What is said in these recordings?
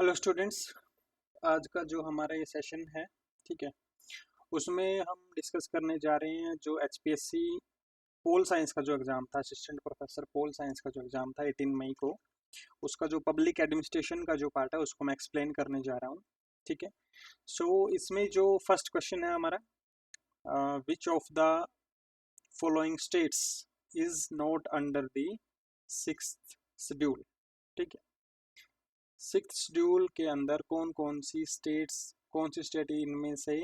Hello students. आज का जो हमारा ये सेशन है, ठीक है, उसमें हम डिस्कस करने जा रहे हैं जो एचपीएससी पोल साइंस का जो एग्ज़ाम था, असिस्टेंट प्रोफेसर पोल साइंस का जो एग्ज़ाम था 18 मई को, उसका जो पब्लिक एडमिनिस्ट्रेशन का जो पार्ट है उसको मैं एक्सप्लेन करने जा रहा हूँ। ठीक है। सो इसमें जो फर्स्ट क्वेश्चन है हमारा, विच of the following states is not under the sixth schedule. ठीक है। सिक्स्थ शेड्यूल के अंदर कौन कौन सी स्टेट्स, कौन सी स्टेट इनमें से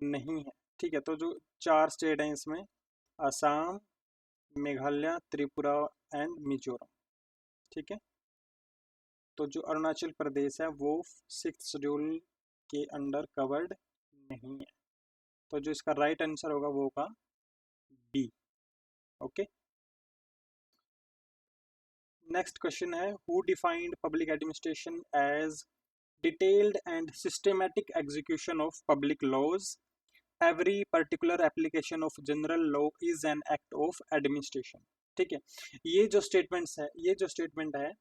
नहीं है। ठीक है। तो जो चार स्टेट हैं इसमें, असम, मेघालय, त्रिपुरा एंड मिजोरम। ठीक है। तो जो अरुणाचल प्रदेश है वो सिक्स्थ शेड्यूल के अंडर कवर्ड नहीं है। तो जो इसका राइट आंसर होगा वो होगा बी। ओके। नेक्स्ट क्वेश्चन है, who defined public administration as detailed and systematic execution of public laws. Every particular application of general law is an act of administration. ठीक है। ये जो स्टेटमेंट है,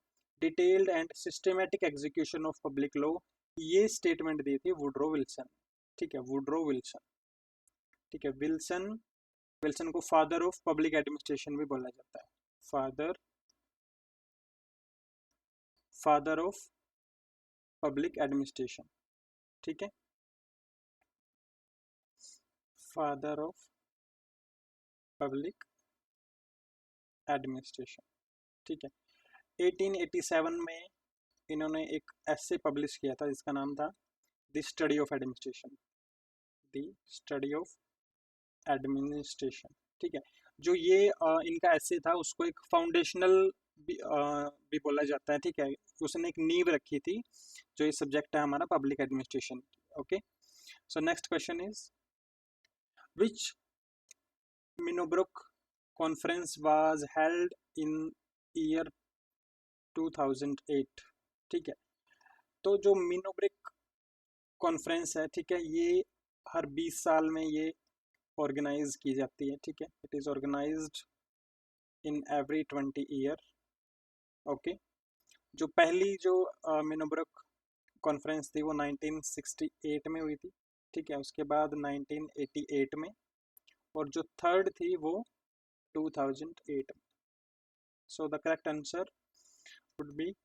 detailed and systematic execution of public law, ये statement दी थी Woodrow Wilson. ठीक है, वुड्रो विल्सन। ठीक है। विल्सन, विल्सन को फादर ऑफ पब्लिक एडमिनिस्ट्रेशन भी बोला जाता है। Father, father of public administration. ठीक है, फादर ऑफ पब्लिक एडमिनिस्ट्रेशन। ठीक है। 1887 में इन्होंने एक एसे पब्लिश किया था जिसका नाम था the study of administration. The study of administration. ठीक है। जो ये इनका एसे था उसको एक फाउंडेशनल भी बोला जाता है। ठीक है। उसने एक नींव रखी थी जो ये सब्जेक्ट है हमारा public administration. Okay. So next question is, which Minnowbrook conference was held in year 2008। ठीक है। तो जो मिनोब्रिक कॉन्फ्रेंस है, ठीक है, ये हर 20 साल में ये ऑर्गेनाइज की जाती है। ठीक है। It is organized in every 20 year. Okay. जो पहली जो मिनोब्रिक कॉन्फ्रेंस थी वो 1968 में हुई थी। ठीक है। उसके बाद 1988 में, और जो थर्ड थी वो 2008 में। So the correct answer would be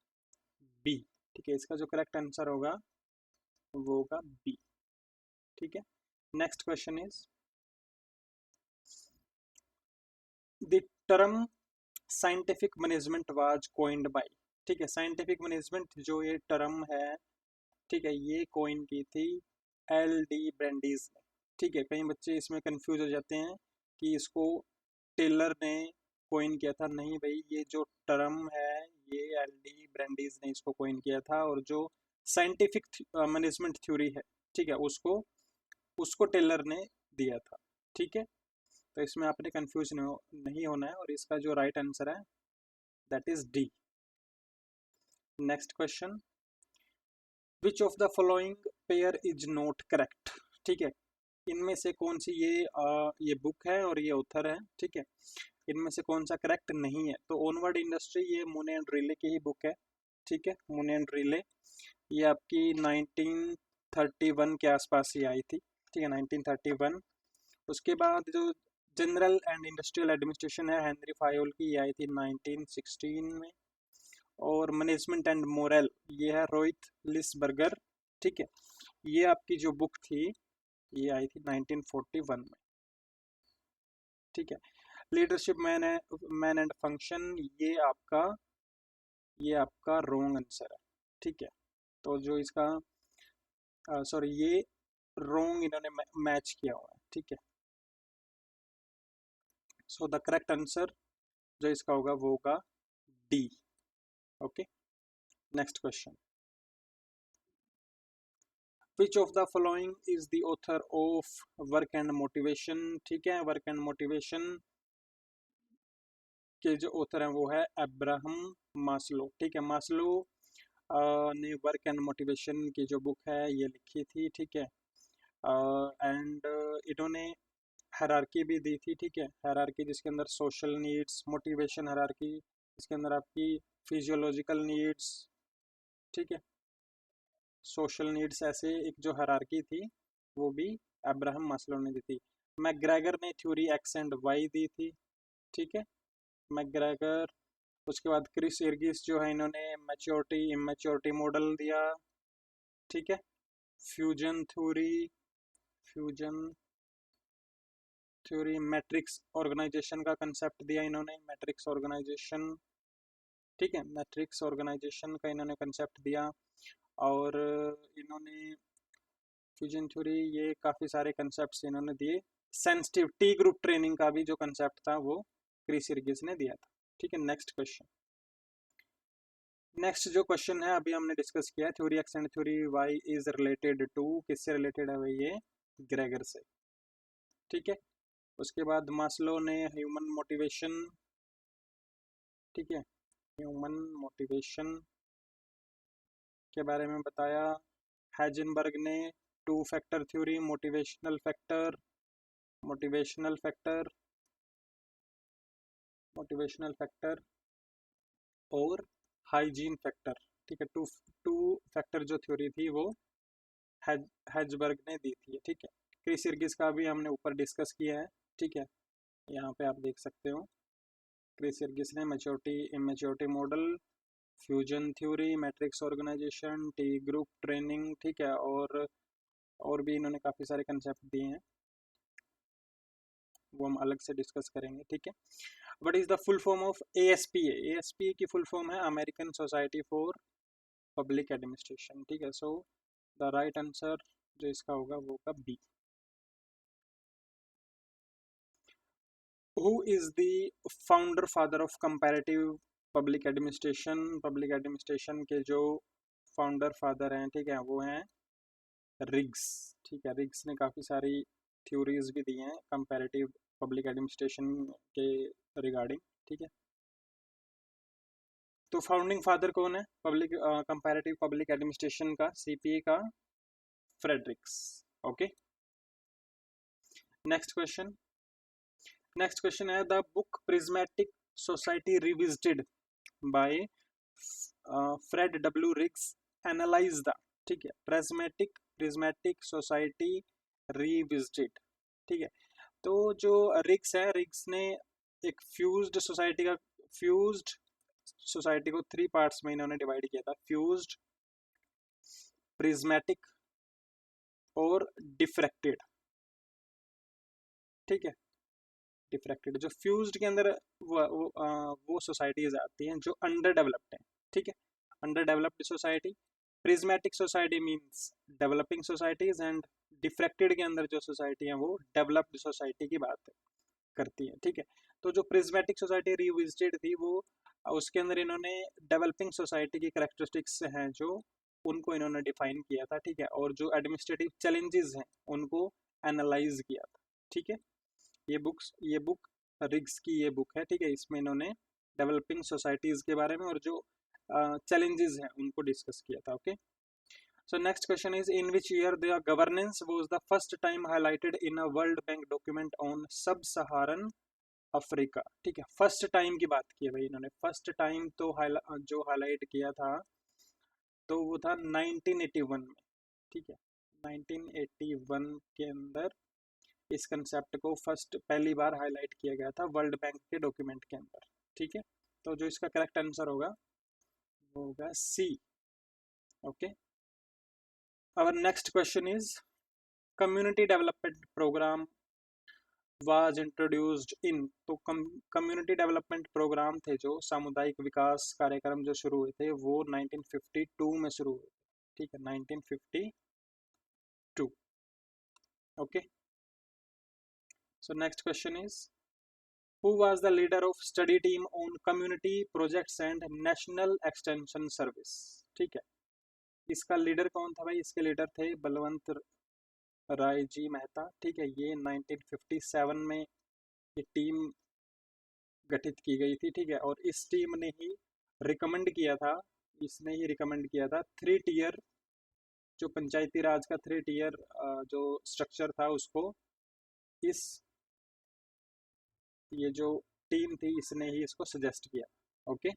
B. ठीक है। इसका जो करेक्ट आंसर होगा वो होगा बी। ठीक है। Next question is, the term scientific management was coined by. ठीक है। साइंटिफिक मैनेजमेंट जो ये टर्म है, ठीक है, ये कोइन की थी एल डी ब्रेंडीज ने। ठीक है। कई बच्चे इसमें कंफ्यूज हो जाते हैं कि इसको टेलर ने कोइन किया था। नहीं भाई, ये जो टर्म है ये एल डी ब्रेंडीज ने इसको कोइन किया था, और जो साइंटिफिक मैनेजमेंट थ्योरी है, ठीक है, उसको उसको टेलर ने दिया था। ठीक है। तो इसमें आपने कंफ्यूज नहीं होना है, और इसका जो राइट आंसर है that is D. Next question, which of the following pair is not correct. ठीक है। इनमें से कौन सी ये बुक है और ये ऑथर है। ठीक है। इनमें से कौन सा करेक्ट नहीं है। तो ओनवर्ड इंडस्ट्री, ये मुने एंड रिले की ही बुक है। ठीक है। मुने एंड रिले, ये आपकी 1931 के आसपास ही आई थी। ठीक है, 1931। उसके बाद जो जनरल एंड इंडस्ट्रियल एडमिनिस्ट्रेशन है हेनरी फायोल की, ये आई थी 1916 में। और मैनेजमेंट एंड मोरल, ये है रोहित लिसबर्गर। ठीक है। ये आपकी जो बुक थी ये आई थी 1941 में। ठीक है। लीडरशिप मैन एंड फंक्शन, ये आपका रॉन्ग आंसर है। ठीक है। तो जो इसका सॉरी, ये रॉन्ग इन्होंने मैच किया हुआ है। ठीक है। सो द करेक्ट आंसर जो इसका होगा वो होगा D. Okay. Next question, which of the following is the author of work and motivation. ठीक है। वर्क एंड मोटिवेशन के जो ऑथर हैं वो है अब्राहम मास्लो। ठीक है। मास्लो ने वर्क एंड मोटिवेशन की जो बुक है ये लिखी थी। ठीक है। एंड इन्होंने हायरार्की भी दी थी। ठीक है। हायरार्की जिसके अंदर सोशल नीड्स, मोटिवेशन हायरार्की, इसके अंदर आपकी फिजियोलॉजिकल नीड्स, ठीक है, सोशल नीड्स, ऐसे एक जो हायरार्की थी वो भी अब्राहम मास्लो ने दी थी। मैकग्रेगर ने थ्योरी एक्स एंड वाई दी थी, ठीक है, मैकग्रेगर। उसके बाद क्रिस इर्गिस जो है इन्होंने मैच्योरिटी इमेच्योरिटी मॉडल दिया, ठीक है। Fusion theory, fusion theory, matrix organization का कंसेप्ट दिया इन्होंने, मैट्रिक्स ऑर्गेनाइजेशन, ठीक है, मैट्रिक्स ऑर्गेनाइजेशन का इन्होंने कंसेप्ट दिया। और इन्होंने फ्यूजन थ्योरी, ये काफ़ी सारे कंसेप्ट्स इन्होंने दिए। सेंसिटिव टी ग्रुप ट्रेनिंग का भी जो कंसेप्ट था वो क्रिस इर्गिस ने दिया था, ठीक है। नेक्स्ट क्वेश्चन, नेक्स्ट जो क्वेश्चन है अभी हमने डिस्कस किया है, theory X and theory Y is related to, किससे रिलेटेड है भाई, ये ग्रेगर से, ठीक है। उसके बाद मास्लो ने ह्यूमन मोटिवेशन, ठीक है, ह्यूमन मोटिवेशन के बारे में बताया। हैजनबर्ग ने two factor theory, motivational factor, motivational factor, motivational factor और हाइजीन फैक्टर, ठीक है, टू टू फैक्टर जो थ्योरी थी वो हैजबर्ग ने दी थी, ठीक है। क्रिस इर्गिस का भी हमने ऊपर डिस्कस किया है, ठीक है, यहाँ पे आप देख सकते हो। क्रिस इर्गिस ने maturity immaturity model, fusion theory, matrix organization, T group training, ठीक है, और भी इन्होंने काफ़ी सारे कंसेप्ट दिए हैं, वो हम अलग से डिस्कस करेंगे, ठीक है। What is the full form of ASPA? ASPA की फुल फॉर्म है American society for public administration, ठीक है। सो द राइट आंसर जो इसका होगा वो होगा B. Who is the founder father of comparative public administration? Public administration के जो फाउंडर फादर हैं, ठीक है, वो हैं रिग्स, ठीक है। रिग्स ने काफ़ी सारी थ्योरीज भी दी हैं कंपैरेटिव पब्लिक एडमिनिस्ट्रेशन के रिगार्डिंग, ठीक है। तो फाउंडिंग फादर कौन है पब्लिक कंपैरेटिव पब्लिक एडमिनिस्ट्रेशन का, CPA का? Fredericks, okay. Next question, next question है the book prismatic society revisited by Fred W Riggs analyse the, ठीक है, प्रिज्मेटिक प्रिज्मेटिक सोसाइटी रिविजिटेड, ठीक है। तो जो रिग्स है, रिग्स ने एक फ्यूज्ड सोसाइटी का, फ्यूज्ड सोसाइटी को 3 पार्ट्स में इन्होंने डिवाइड किया था, फ्यूज्ड, प्रिज्मेटिक और डिफ्रैक्टेड, ठीक है, डिफ्रैक्टेड। जो फ्यूज्ड के अंदर वो सोसाइटीज आती हैं जो अंडर डेवलप्ड हैं, ठीक है, under developed society. Prismatic society means developing societies, and diffracted के अंदर जो सोसाइटी है वो डेवलप्ड सोसाइटी की बात करती है, ठीक है। तो जो प्रिज्मेटिक सोसाइटी रिविजिटेड थी वो, उसके अंदर इन्होंने डेवलपिंग सोसाइटी की कैरेक्टरिस्टिक्स हैं जो उनको इन्होंने डिफाइन किया था, ठीक है, और जो एडमिनिस्ट्रेटिव चैलेंजेस हैं उनको एनालाइज किया था, ठीक है। ये बुक रिग्स की ये बुक है, ठीक है, इसमें इन्होंने डेवलपिंग सोसाइटीज के बारे में और जो चैलेंजेस हैं उनको डिस्कस किया था, okay. So next question is, in which year the governance was the first time highlighted in a World Bank document on Sub-Saharan Africa, ठीक है। फर्स्ट टाइम की बात की है भाई इन्होंने, फर्स्ट टाइम तो जो हाईलाइट किया था तो वो था 1981 में, ठीक है, 1981 के अंदर इस कंसेप्ट को फर्स्ट पहली बार हाईलाइट किया गया था वर्ल्ड बैंक के डॉक्यूमेंट के अंदर, ठीक है। तो जो इसका करेक्ट आंसर होगा वो होगा C, okay. Our next question is, community development programme was introduced in, तो कम्युनिटी डेवलपमेंट प्रोग्राम थे जो सामुदायिक विकास कार्यक्रम जो शुरू हुए थे वो 1952 में शुरू हुए, ठीक है, 1952, okay. So next question is, who was the leader of study team on community projects and national extension service, ठीक है। इसका लीडर कौन था भाई, इसके लीडर थे बलवंत राय जी मेहता, ठीक है। ये 1957 में ये टीम गठित की गई थी, ठीक है, और इस टीम ने ही रिकमेंड किया था, इसने ही रिकमेंड किया था 3 टियर, जो पंचायती राज का 3 टियर जो स्ट्रक्चर था उसको, इस ये जो टीम थी इसने ही इसको सजेस्ट किया, okay.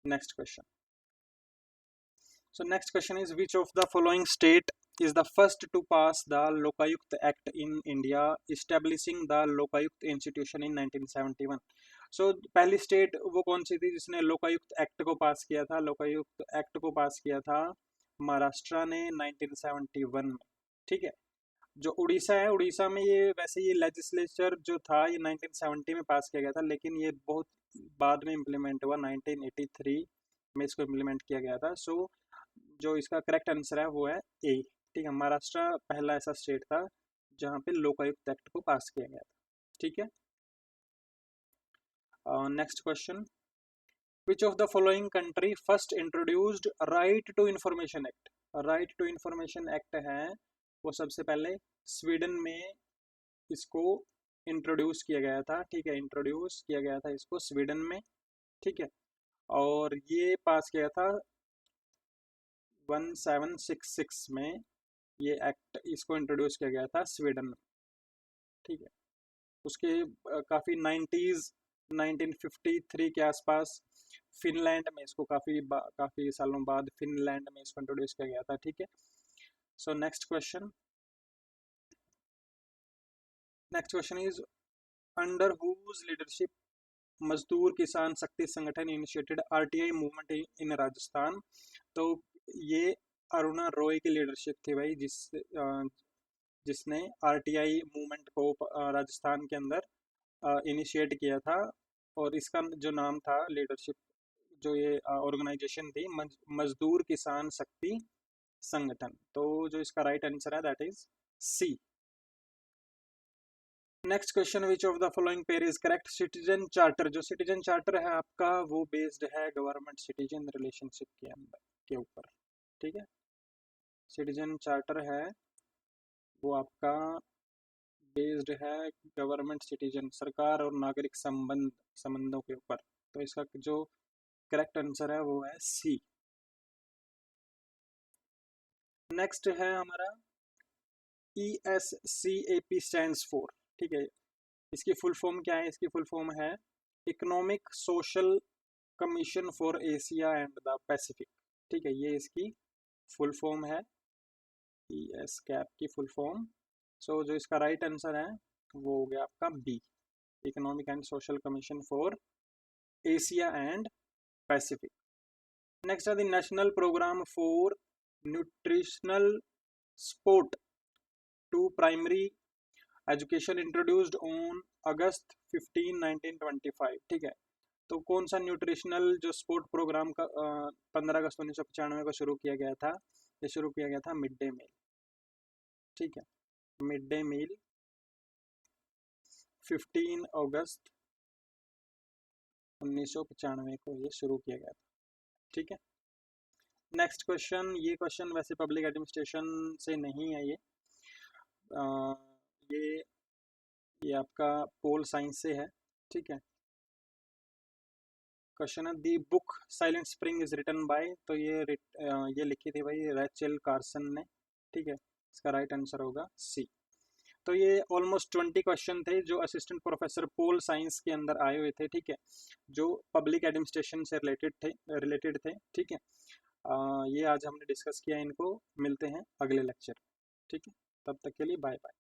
Next question, So next question is, which of the following state is the first to pass the Lokayukt Act in India, establishing the Lokayukt institution in 1971? So पहली स्टेट वो कौन सी थी जिसने Lokayukta act को पास किया था? Lokayukta act को पास किया था महाराष्ट्र ने 1971 में। ठीक है। जो उड़ीसा है, उड़ीसा में ये वैसे ये लेजिस्लेचर जो था ये 1970 में पास किया गया था, लेकिन ये बहुत बाद में इम्प्लीमेंट हुआ, 1983 में इसको इम्प्लीमेंट किया गया था। सो जो इसका करेक्ट आंसर है वो है ए। ठीक है, महाराष्ट्र पहला ऐसा स्टेट था जहाँ पे लोकायुक्त एक्ट को पास किया गया था। ठीक है। Next question, which of the following country first introduced right to information act? Right to information act है वो सबसे पहले स्वीडन में इसको इंट्रोड्यूस किया गया था। ठीक है, इंट्रोड्यूस किया गया था इसको स्वीडन में। ठीक है, और ये पास किया था 1766 में, ये एक्ट इसको इंट्रोड्यूस किया गया था स्वीडन में। ठीक है, उसके काफ़ी 1953 के आसपास फिनलैंड में इसको काफ़ी सालों बाद फिनलैंड में इसको इंट्रोड्यूस किया गया था। ठीक है। So next question is, under whose leadership Mazdoor Kisan Shakti Sangathan initiated RTI movement in Rajasthan? तो ये अरुणा रॉय की लीडरशिप थी भाई, जिसने आरटीआई मूवमेंट को राजस्थान के अंदर इनिशिएट किया था। और इसका जो नाम था लीडरशिप, जो ये ऑर्गेनाइजेशन थी, मजदूर किसान शक्ति संगठन। तो जो इसका राइट आंसर है that is C. Next question, which of the following pair is correct? Citizen charter, जो सिटीजन चार्टर है आपका वो बेस्ड है गवर्नमेंट सिटीजन रिलेशनशिप के अंदर के ऊपर। ठीक है, सिटीजन चार्टर है वो आपका बेस्ड है गवर्नमेंट सिटीजन, सरकार और नागरिक संबंधों के ऊपर। तो इसका जो करेक्ट आंसर है वो है सी। नेक्स्ट है हमारा ESCAP स्टैंड्स फॉर। ठीक है, इसकी फुल फॉर्म क्या है? इसकी फुल फॉर्म है economic social commission for Asia and the Pacific. ठीक है, ये इसकी फुल फॉर्म है, ESCAP की फुल फॉर्म। सो जो इसका राइट आंसर है वो हो गया आपका B, economic and social commission for Asia and Pacific. Next है the national programme for nutritional support to primary education introduced on August 15, 1925। ठीक है, तो कौन सा न्यूट्रिशनल जो स्पोर्ट प्रोग्राम का 15 अगस्त 1995 को शुरू किया गया था? ये शुरू किया गया था मिड डे मील। ठीक है, मिड डे मील 15 अगस्त 1995 को ये शुरू किया गया था। ठीक है। नेक्स्ट क्वेश्चन, ये क्वेश्चन वैसे पब्लिक एडमिनिस्ट्रेशन से नहीं है, ये आपका पोल साइंस से है। ठीक है, क्वेश्चन है the book silent spring is written by, तो ये लिखी थी भाई रैचल कार्सन ने। ठीक है, इसका राइट आंसर होगा सी। तो ये ऑलमोस्ट 20 क्वेश्चन थे जो असिस्टेंट प्रोफेसर पोल साइंस के अंदर आए हुए थे। ठीक है, जो पब्लिक एडमिनिस्ट्रेशन से रिलेटेड थे। ठीक है, ये आज हमने डिस्कस किया, इनको मिलते हैं अगले लेक्चर। ठीक है, तब तक के लिए बाय बाय।